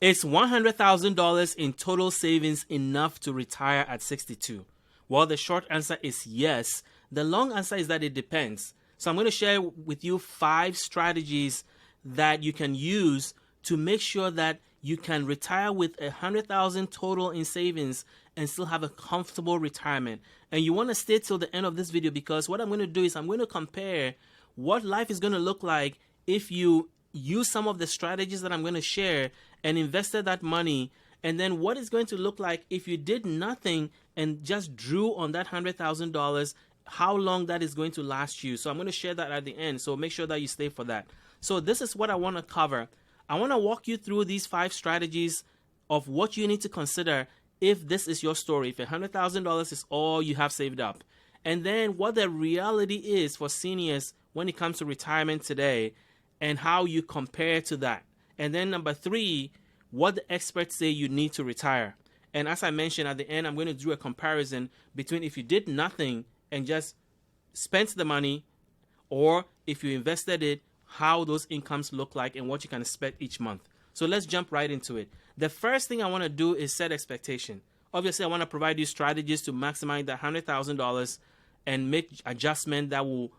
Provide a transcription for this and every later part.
Is $100,000 in total savings enough to retire at 62? Well, the short answer is yes. The long answer is that it depends. So I'm going to share with you 5 strategies that you can use to make sure that you can retire with $100,000 total in savings and still have a comfortable retirement. And you want to stay till the end of this video, because what I'm going to do is I'm going to compare what life is going to look like if you use some of the strategies that I'm going to share and invested that money, and then what it's going to look like if you did nothing and just drew on that $100,000, how long that is going to last you. So I'm going to share that at the end, so make sure that you stay for that. So this is what I want to cover. I want to walk you through these 5 strategies of what you need to consider if this is your story, if $100,000 is all you have saved up. And then what the reality is for seniors when it comes to retirement today and how you compare to that. And then number 3, what the experts say you need to retire. And as I mentioned at the end, I'm going to do a comparison between if you did nothing and just spent the money, or if you invested it, how those incomes look like and what you can expect each month. So let's jump right into it. The first thing I want to do is set expectation. Obviously, I want to provide you strategies to maximize that $100,000 and make adjustment that will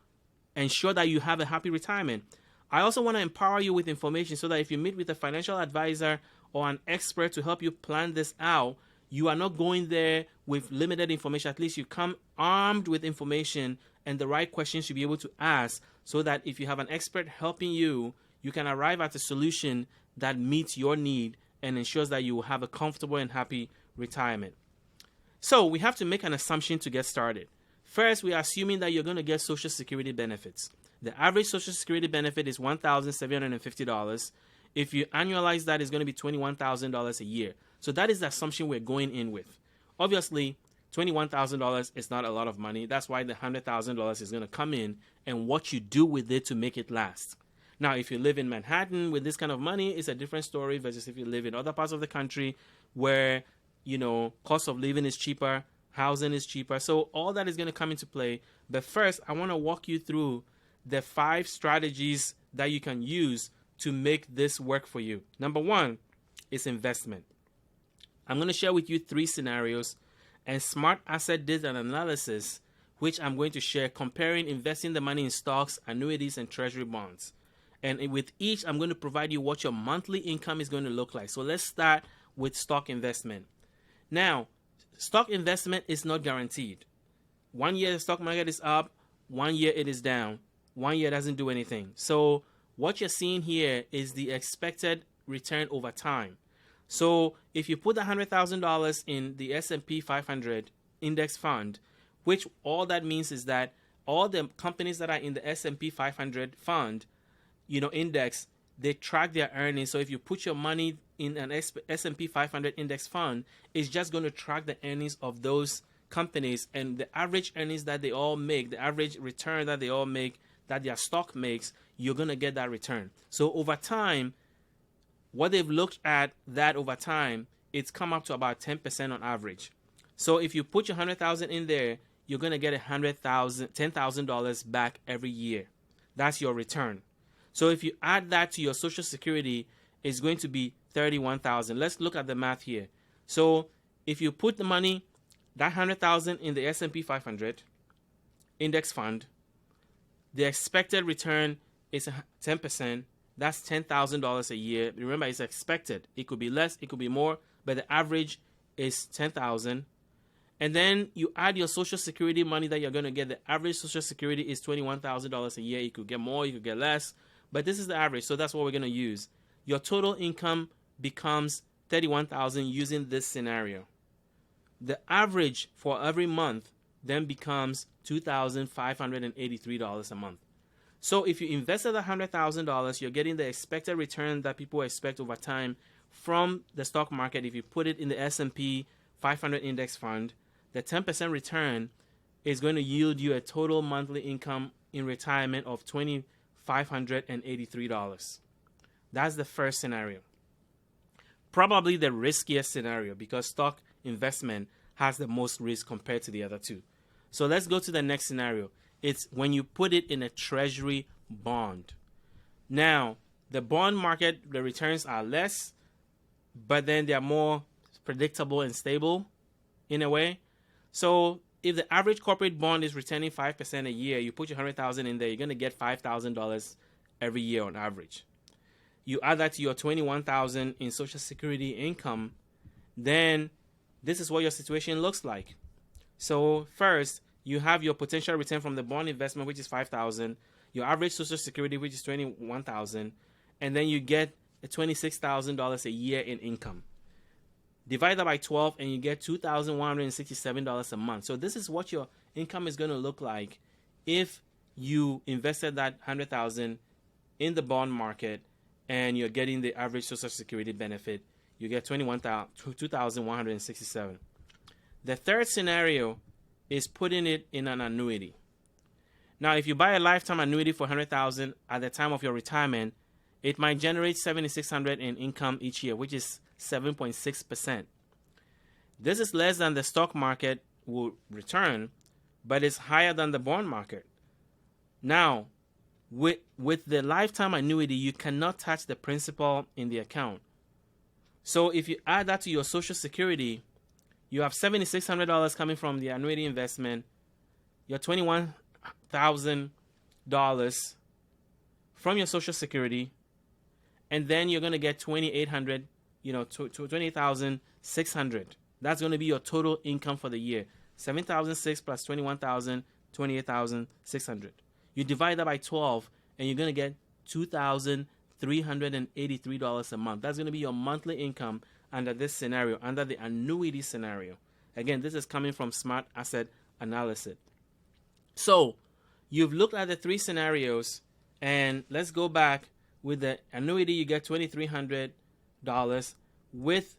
ensure that you have a happy retirement. I also want to empower you with information so that if you meet with a financial advisor or an expert to help you plan this out, you are not going there with limited information. At least you come armed with information and the right questions you'll be able to ask, so that if you have an expert helping you, you can arrive at a solution that meets your need and ensures that you will have a comfortable and happy retirement. So we have to make an assumption to get started. First, we are assuming that you're going to get Social Security benefits. The average Social Security benefit is $1,750. If you annualize that, it's going to be $21,000 a year. So that is the assumption we're going in with. Obviously, $21,000 is not a lot of money. That's why the $100,000 is going to come in and what you do with it to make it last. Now, if you live in Manhattan with this kind of money, it's a different story versus if you live in other parts of the country where, cost of living is cheaper, housing is cheaper. So all that is going to come into play. But first, I want to walk you through the 5 strategies that you can use to make this work for you. Number 1 is investment. I'm going to share with you 3 scenarios, and Smart Asset did an analysis, which I'm going to share comparing investing the money in stocks, annuities, and treasury bonds. And with each, I'm going to provide you what your monthly income is going to look like. So let's start with stock investment. Now, stock investment is not guaranteed. 1 year the stock market is up, 1 year it is down. 1 year doesn't do anything. So what you're seeing here is the expected return over time. So if you put $100,000 in the S&P 500 index fund, which all that means is that all the companies that are in the S&P 500 fund, index, they track their earnings. So if you put your money in an S&P 500 index fund, it's just going to track the earnings of those companies, and the average earnings that they all make, the average return that they all make, that their stock makes, you're going to get that return. So over time, what they've looked at that over time, it's come up to about 10% on average. So if you put your $100,000 in there, you're going to get $10,000 back every year. That's your return. So if you add that to your Social Security, it's going to be $31,000. Let's look at the math here. So if you put the money, that $100,000 in the S&P 500 index fund, the expected return is 10%. That's $10,000 a year. Remember, it's expected. It could be less, it could be more, but the average is $10,000. And then you add your Social Security money that you're going to get. The average Social Security is $21,000 a year. You could get more, you could get less, but this is the average. So that's what we're going to use. Your total income becomes $31,000 using this scenario. The average for every month then becomes $2,583 a month. So if you invested $100,000, you're getting the expected return that people expect over time from the stock market. If you put it in the S&P 500 index fund, the 10% return is going to yield you a total monthly income in retirement of $2,583. That's the first scenario. Probably the riskiest scenario, because stock investment has the most risk compared to the other two. So let's go to the next scenario. It's when you put it in a treasury bond. Now, the bond market, the returns are less, but then they are more predictable and stable in a way. So if the average corporate bond is returning 5% a year, you put your $100,000 in there, you're going to get $5,000 every year on average. You add that to your $21,000 in Social Security income, then this is what your situation looks like. So first, you have your potential return from the bond investment, which is $5,000, your average Social Security, which is $21,000, and then you get $26,000 a year in income. Divide that by 12 and you get $2,167 a month. So this is what your income is going to look like if you invested that $100,000 in the bond market and you're getting the average Social Security benefit. You get $2,167. The third scenario is putting it in an annuity. Now, if you buy a lifetime annuity for $100,000 at the time of your retirement, it might generate $7,600 in income each year, which is 7.6%. This is less than the stock market will return, but it's higher than the bond market. Now, with the lifetime annuity, you cannot touch the principal in the account. So if you add that to your Social Security, you have $7,600 coming from the annuity investment, your $21,000 from your Social Security, and then you're going to get $2,800, $20,600. That's going to be your total income for the year. $7,600 plus $21,000, $28,600. You divide that by 12, and you're going to get $2,383 a month. That's going to be your monthly income under this scenario, under the annuity scenario. Again, this is coming from Smart Asset Analysis. So you've looked at the three scenarios, and let's go back. With the annuity, you get $2,300. With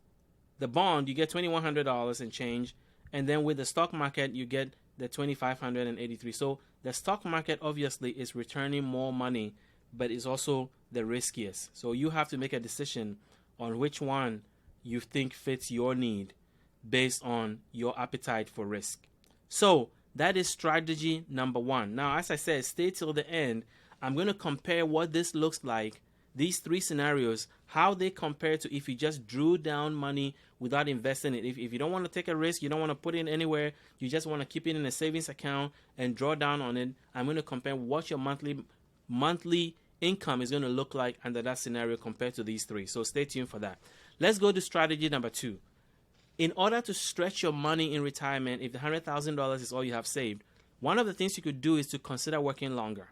the bond, you get $2,100 and change. And then with the stock market, you get the $2,583. So the stock market obviously is returning more money, but is also the riskiest. So you have to make a decision on which one you think fits your need based on your appetite for risk. So that is strategy number one. Now, as I said, stay till the end. I'm going to compare what this looks like, these three scenarios, how they compare to if you just drew down money without investing it. If you don't want to take a risk, you don't want to put it anywhere, you just want to keep it in a savings account and draw down on it, I'm going to compare what your monthly income is going to look like under that scenario compared to these three. So stay tuned for that. Let's go to strategy number two. In order to stretch your money in retirement, if the $100,000 is all you have saved, one of the things you could do is to consider working longer.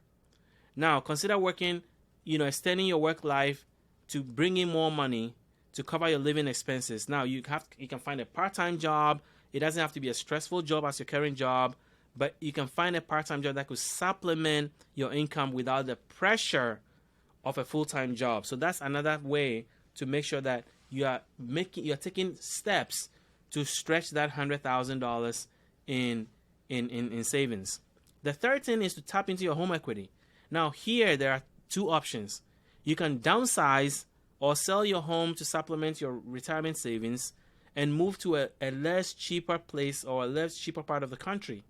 Now, consider working, extending your work life to bring in more money to cover your living expenses. Now, you can find a part-time job. It doesn't have to be a stressful job as your current job, but you can find a part-time job that could supplement your income without the pressure of a full-time job. So that's another way to make sure that you're taking steps to stretch that $100,000 in savings. The third thing is to tap into your home equity. Now, here there are two options. You can downsize or sell your home to supplement your retirement savings and move to a less cheaper place or a less cheaper part of the country.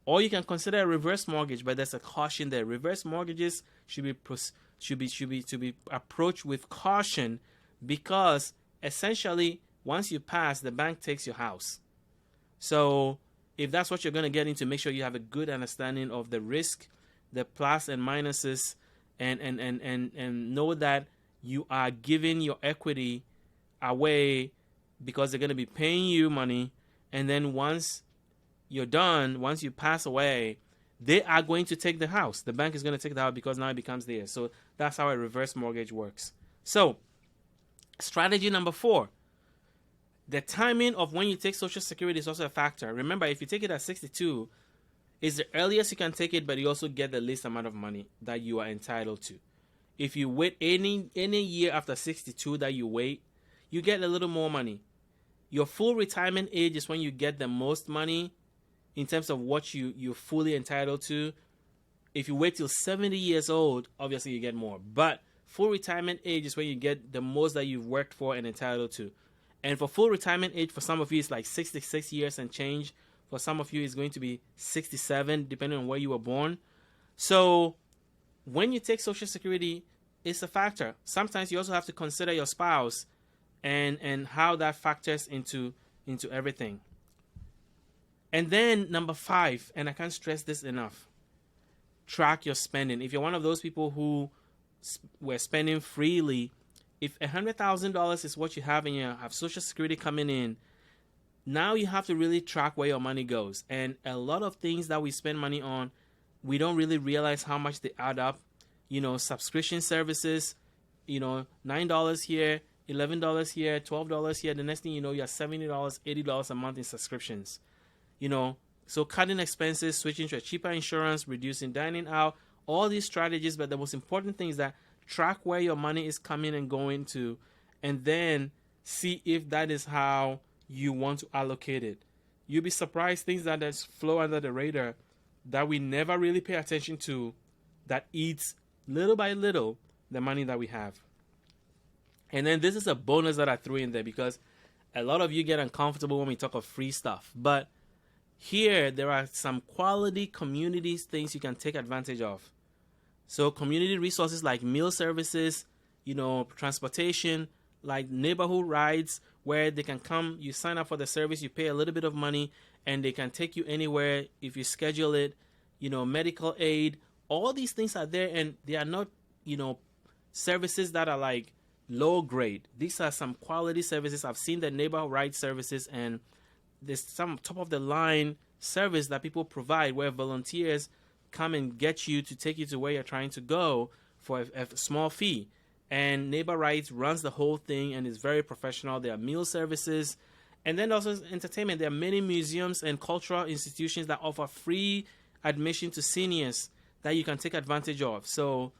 Or you can consider a reverse mortgage, but there's a caution there. Reverse mortgages should be approached with caution because essentially once you pass, the bank takes your house. So if that's what you're going to get into, make sure you have a good understanding of the risk, the plus and minuses, and know that you are giving your equity away because they're going to be paying you money, and then once you're done, once you pass away, they are going to take the house. The bank is going to take the house because now it becomes theirs. So that's how a reverse mortgage works. So strategy number 4, the timing of when you take Social Security is also a factor. Remember, if you take it at 62, it's the earliest you can take it, but you also get the least amount of money that you are entitled to. If you wait any year after 62 that you wait, you get a little more money. Your full retirement age is when you get the most money in terms of what you're fully entitled to. If you wait till 70 years old, obviously you get more. But full retirement age is when you get the most that you've worked for and entitled to. And for full retirement age, for some of you, it's like 66 years and change. For some of you, it's going to be 67, depending on where you were born. So when you take Social Security, it's a factor. Sometimes you also have to consider your spouse and how that factors into everything. And then number 5, and I can't stress this enough, track your spending. If you're one of those people who were spending freely, if $100,000 is what you have and you have Social Security coming in, now you have to really track where your money goes. And a lot of things that we spend money on, we don't really realize how much they add up. Subscription services, $9 here, $11 here, $12 here. The next thing you know, you have $70, $80 a month in subscriptions. So cutting expenses, switching to a cheaper insurance, reducing dining out, all these strategies. But the most important thing is that track where your money is coming and going to, and then see if that is how you want to allocate it. You'll be surprised things that just flow under the radar that we never really pay attention to, that eats little by little the money that we have. And then this is a bonus that I threw in there because a lot of you get uncomfortable when we talk of free stuff. But here, there are some quality communities things you can take advantage of. So community resources like meal services, transportation, like neighborhood rides where they can come, you sign up for the service, you pay a little bit of money, and they can take you anywhere if you schedule it, medical aid. All these things are there, and they are not, services that are like low grade. These are some quality services. I've seen the neighborhood ride services, and there's some top of the line service that people provide where volunteers come and get you to take you to where you're trying to go for a small fee. And Neighbor Rides runs the whole thing and is very professional. There are meal services, and then also entertainment. There are many museums and cultural institutions that offer free admission to seniors that you can take advantage of. So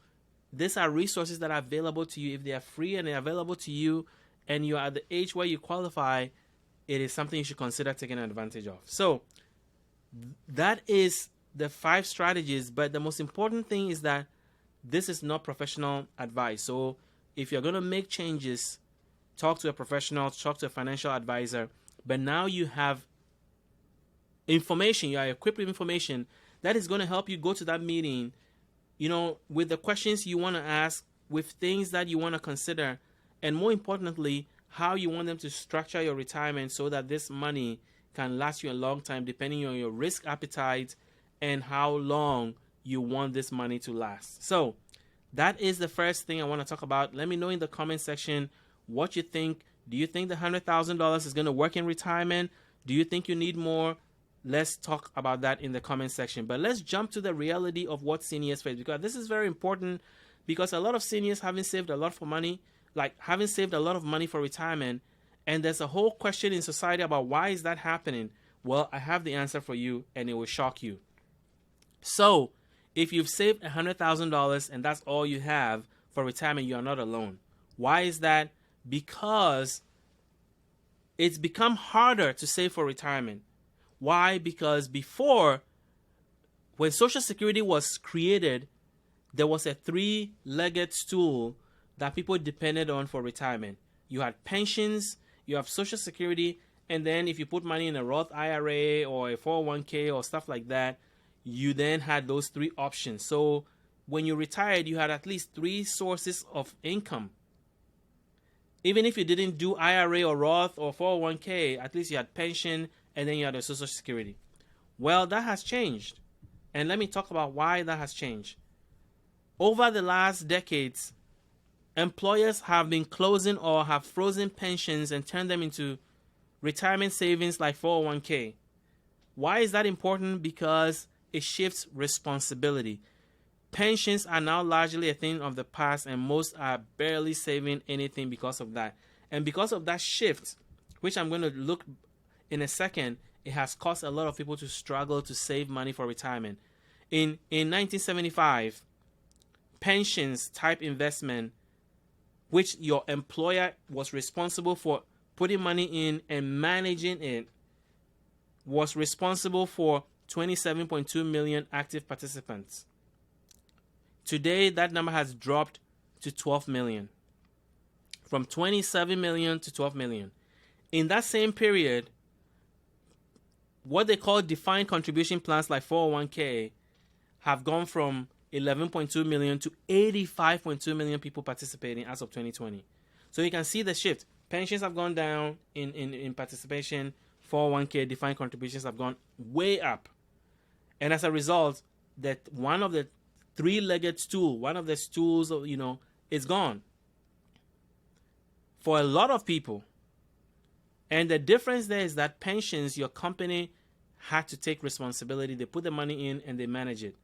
these are resources that are available to you. If they are free and they're available to you and you are at the age where you qualify, it is something you should consider taking advantage of. So that is the 5 strategies, but the most important thing is that this is not professional advice. So if you're going to make changes, talk to a professional, talk to a financial advisor. But now you have information, you are equipped with information that is going to help you go to that meeting, with the questions you want to ask, with things that you want to consider, and more importantly, how you want them to structure your retirement so that this money can last you a long time, depending on your risk appetite and how long you want this money to last. So that is the first thing I want to talk about. Let me know in the comment section what you think. Do you think the $100,000 is going to work in retirement? Do you think you need more? Let's talk about that in the comment section. But let's jump to the reality of what seniors face, because this is very important, because a lot of seniors haven't saved a lot for money, haven't saved a lot of money for retirement. And there's a whole question in society about why is that happening? Well, I have the answer for you, and it will shock you. So if you've saved $100,000 and that's all you have for retirement, you are not alone. Why is that? Because it's become harder to save for retirement. Why? Because before, when Social Security was created, there was a 3-legged stool that people depended on for retirement. You had pensions, you have Social Security, and then if you put money in a Roth IRA or a 401k or stuff like that, you then had those 3 options. So when you retired, you had at least 3 sources of income. Even if you didn't do IRA or Roth or 401k, at least you had pension and then you had a Social Security. Well, that has changed. And let me talk about why that has changed. Over the last decades, employers have been closing or have frozen pensions and turned them into retirement savings like 401k. Why is that important? Because it shifts responsibility. Pensions are now largely a thing of the past, and most are barely saving anything because of that. And because of that shift, which I'm going to look in a second, it has caused a lot of people to struggle to save money for retirement. In 1975, pensions type investment, which your employer was responsible for putting money in and managing it, was responsible for 27.2 million active participants. Today, that number has dropped to 12 million. From 27 million to 12 million. In that same period, what they call defined contribution plans like 401k have gone from 11.2 million to 85.2 million people participating as of 2020. So you can see the shift. pensions have gone down in participation. 401k defined contributions have gone way up. And as a result, that one of the three-legged stool, one of the stools, is gone for a lot of people. And the difference there is that pensions, your company had to take responsibility. They put the money in and they manage it.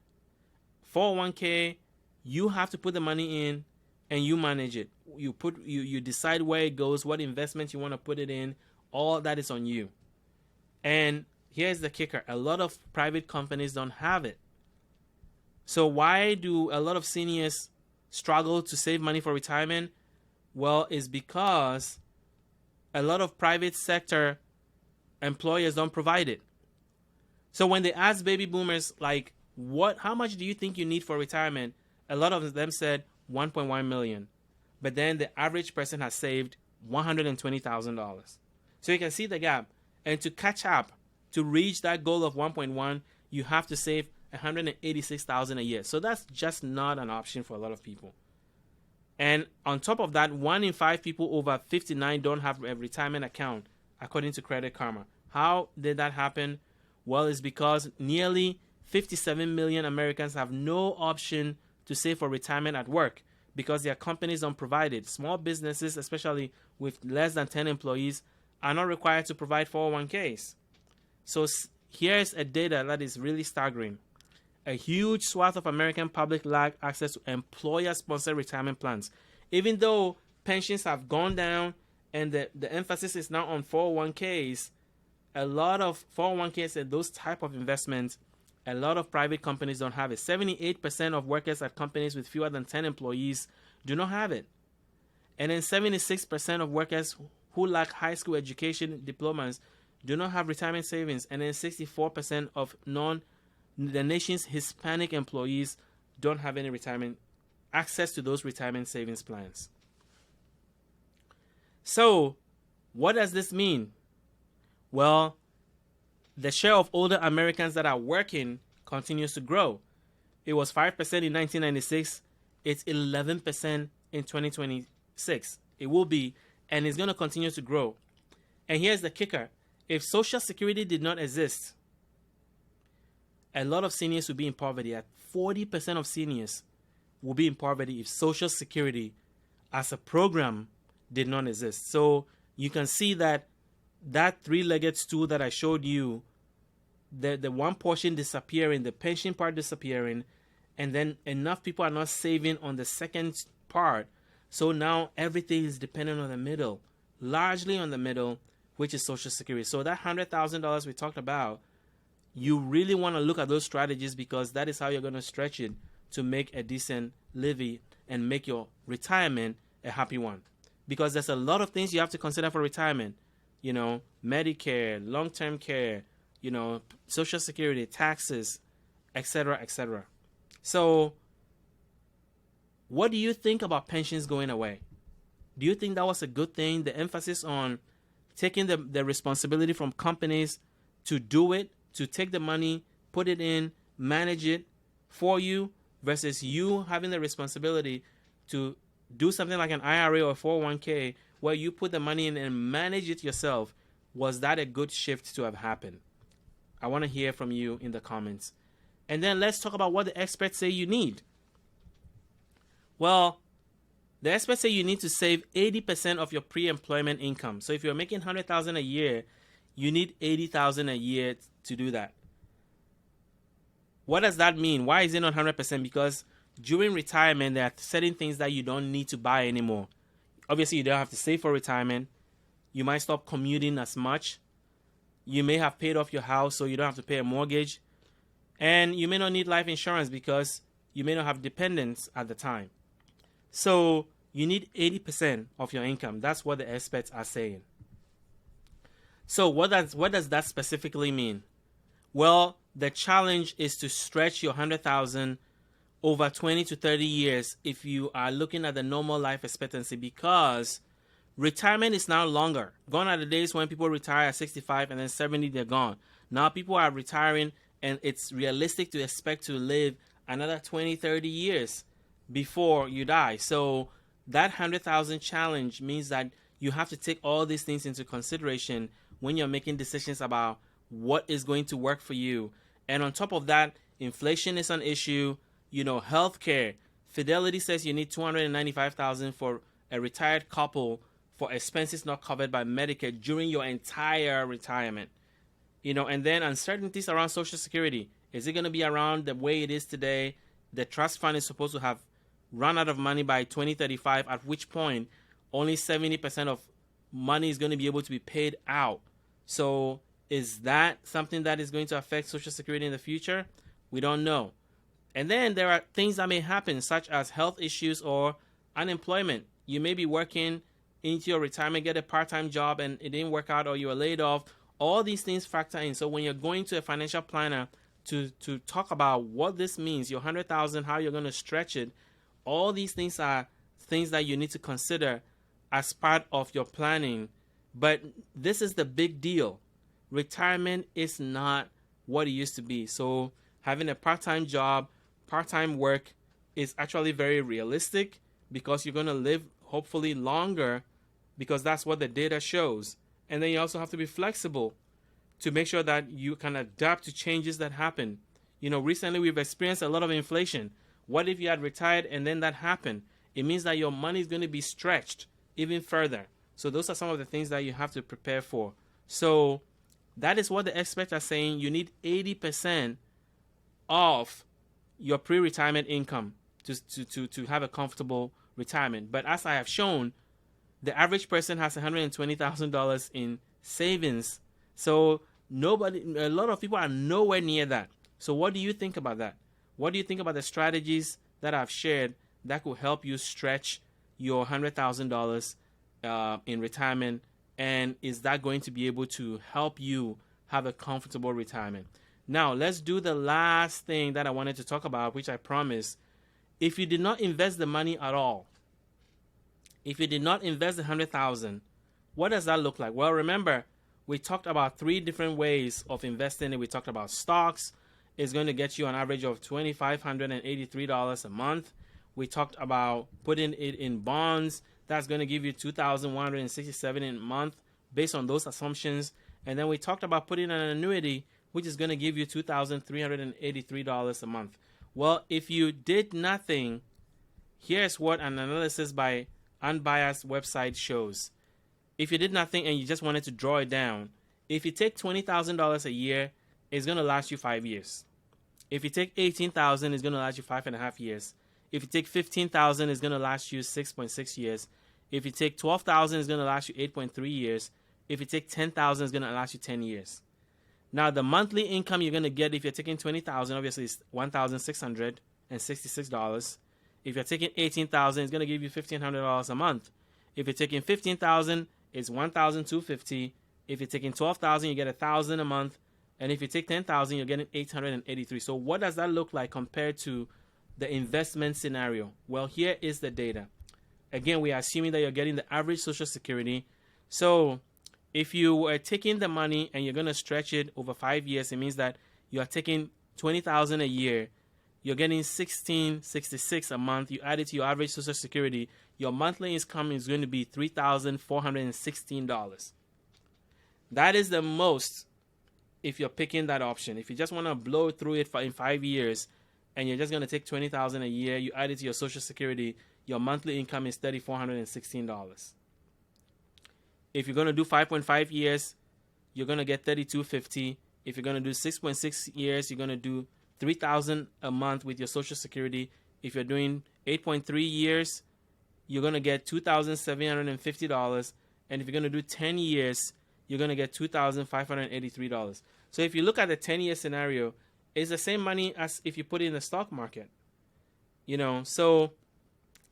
401k, you have to put the money in and you manage it. You decide where it goes, what investment you want to put it in. All that is on you. And here's the kicker. A lot of private companies don't have it. So why do a lot of seniors struggle to save money for retirement? Well, it's because a lot of private sector employers don't provide it. So when they ask baby boomers, like, how much do you think you need for retirement? A lot of them said 1.1 million. But then the average person has saved $120,000. So you can see the gap. And to catch up, to reach that goal of 1.1, you have to save $186,000 a year. So that's just not an option for a lot of people. And on top of that, 1 in 5 people over 59 don't have a retirement account, according to Credit Karma. How did that happen? Well, it's because nearly 57 million Americans have no option to save for retirement at work because their companies don't provide it. Small businesses, especially with less than 10 employees, are not required to provide 401ks. So here's a data that is really staggering. A huge swath of American public lack access to employer-sponsored retirement plans. Even though pensions have gone down and the emphasis is now on 401ks, a lot of 401ks and those type of investments, a lot of private companies don't have it. 78% of workers at companies with fewer than 10 employees do not have it. And then 76% of workers who lack high school education diplomas do not have retirement savings. And then 64% of the nation's Hispanic employees don't have any retirement access to those retirement savings plans. So, what does this mean? Well, the share of older Americans that are working continues to grow. It was 5% in 1996. It's 11% in 2026. It will be, and it's going to continue to grow. And here's the kicker. If Social Security did not exist, a lot of seniors would be in poverty. At 40% of seniors will be in poverty if Social Security as a program did not exist. So you can see that three-legged stool that I showed you, the one portion disappearing, the pension part disappearing, and then enough people are not saving on the second part. So now everything is dependent on the middle, largely on the middle, which is Social Security. So that $100,000 we talked about, you really want to look at those strategies because that is how you're going to stretch it to make a decent living and make your retirement a happy one. Because there's a lot of things you have to consider for retirement. Medicare, long-term care, Social Security, taxes, etc., etc. So, what do you think about pensions going away? Do you think that was a good thing? The emphasis on taking the responsibility from companies to do it, to take the money, put it in, manage it for you, versus you having the responsibility to do something like an IRA or 401k where you put the money in and manage it yourself. Was that a good shift to have happened? I want to hear from you in the comments. And then let's talk about what the experts say you need. Well, the experts say you need to save 80% of your pre-employment income. So if you're making $100,000 a year, you need $80,000 a year to do that. What does that mean? Why is it not 100%? Because during retirement, there are certain things that you don't need to buy anymore. Obviously, you don't have to save for retirement. You might stop commuting as much. You may have paid off your house, so you don't have to pay a mortgage. And you may not need life insurance because you may not have dependents at the time. So you need 80% of your income. That's what the experts are saying. So what does that specifically mean? Well, the challenge is to stretch your $100,000 over 20 to 30 years if you are looking at the normal life expectancy, because retirement is now longer. Gone are the days when people retire at 65 and then 70, they're gone. Now people are retiring and it's realistic to expect to live another 20, 30 years before you die. So that 100,000 challenge means that you have to take all these things into consideration when you're making decisions about what is going to work for you. And on top of that, inflation is an issue. Healthcare. Fidelity says you need $295,000 for a retired couple for expenses not covered by Medicare during your entire retirement. And then uncertainties around Social Security. Is it going to be around the way it is today? The trust fund is supposed to have run out of money by 2035, at which point only 70% of money is going to be able to be paid out. So is that something that is going to affect Social Security in the future? We don't know. And then there are things that may happen, such as health issues or unemployment. You may be working into your retirement, get a part-time job, and it didn't work out, or you were laid off. All these things factor in. So when you're going to a financial planner to talk about what this means, your $100,000, how you're going to stretch it, all these things are things that you need to consider as part of your planning. But this is the big deal. Retirement is not what it used to be. So having a part-time job, part-time work is actually very realistic, because you're going to live hopefully longer, because that's what the data shows. And then you also have to be flexible to make sure that you can adapt to changes that happen. Recently we've experienced a lot of inflation. What if you had retired and then that happened? It means that your money is going to be stretched even further. So those are some of the things that you have to prepare for. So that is what the experts are saying. You need 80% of your pre-retirement income to have a comfortable retirement. But as I have shown, the average person has $120,000 in savings. So a lot of people are nowhere near that. So what do you think about that? What do you think about the strategies that I've shared that could help you stretch your $100,000 in retirement? And is that going to be able to help you have a comfortable retirement? Now, let's do the last thing that I wanted to talk about, which I promised. If you did not invest the money at all, if you did not invest the $100,000, what does that look like? Well, remember, we talked about 3 different ways of investing. We talked about stocks. It's going to get you an average of $2,583 a month. We talked about putting it in bonds. That's going to give you $2,167 a month based on those assumptions. And then we talked about putting an annuity, which is going to give you $2,383 a month. Well, if you did nothing, here's what an analysis by Unbiased website shows. If you did nothing and you just wanted to draw it down, if you take $20,000 a year, it's going to last you 5 years. If you take $18,000, it's going to last you 5.5 years. If you take $15,000, it's going to last you 6.6 years. If you take $12,000, it's going to last you 8.3 years. If you take $10,000, it's going to last you 10 years. Now, the monthly income you're going to get if you're taking $20,000, obviously, is $1,666. If you're taking $18,000, it's going to give you $1,500 a month. If you're taking $15,000, it's $1,250. If you're taking $12,000, you get $1,000 a month. And if you take $10,000, you're getting $883. So what does that look like compared to the investment scenario? Well, here is the data. Again, we are assuming that you're getting the average Social Security. So if you were taking the money and you're going to stretch it over 5 years, it means that you are taking $20,000 a year. You're getting $1,666 a month. You add it to your average Social Security. Your monthly income is going to be $3,416. That is the most if you're picking that option. If you just want to blow through it in 5 years and you're just going to take $20,000 a year, you add it to your Social Security, your monthly income is $3,416. If you're going to do 5.5 years, you're going to get $3,250. If you're going to do 6.6 years, you're going to do $3,000 a month with your Social Security. If you're doing 8.3 years, you're going to get $2,750. And if you're going to do 10 years, you're going to get $2,583. So if you look at the 10-year scenario, it's the same money as if you put it in the stock market. So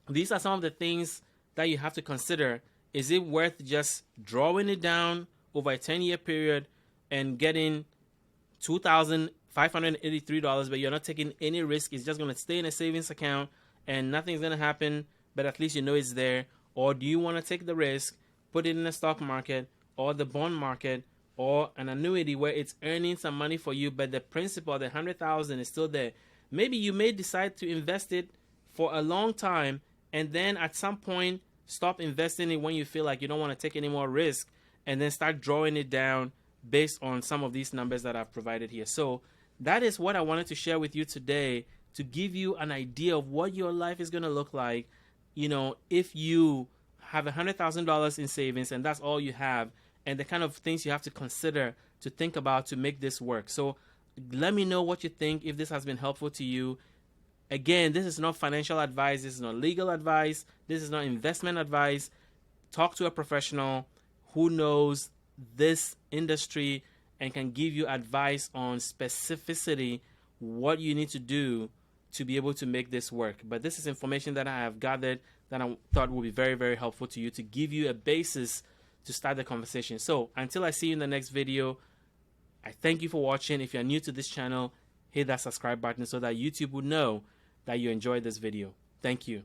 these are some of the things that you have to consider. Is it worth just drawing it down over a 10-year period and getting $2,583, but you're not taking any risk? It's just going to stay in a savings account and nothing's going to happen, but at least you know it's there. Or do you want to take the risk, put it in the stock market or the bond market or an annuity where it's earning some money for you, but the principal, the $100,000, is still there? Maybe you may decide to invest it for a long time, and then at some point Stop investing it when you feel like you don't want to take any more risk, and then start drawing it down based on some of these numbers that I've provided here. So that is what I wanted to share with you today, to give you an idea of what your life is going to look like, if you have $100,000 in savings and that's all you have, and the kind of things you have to consider to think about to make this work. So let me know what you think, if this has been helpful to you. Again, this is not financial advice. This is not legal advice. This is not investment advice. Talk to a professional who knows this industry and can give you advice on specificity, what you need to do to be able to make this work. But this is information that I have gathered that I thought would be very, very helpful to you, to give you a basis to start the conversation. So until I see you in the next video, I thank you for watching. If you're new to this channel, hit that subscribe button so that YouTube will know that you enjoyed this video. Thank you.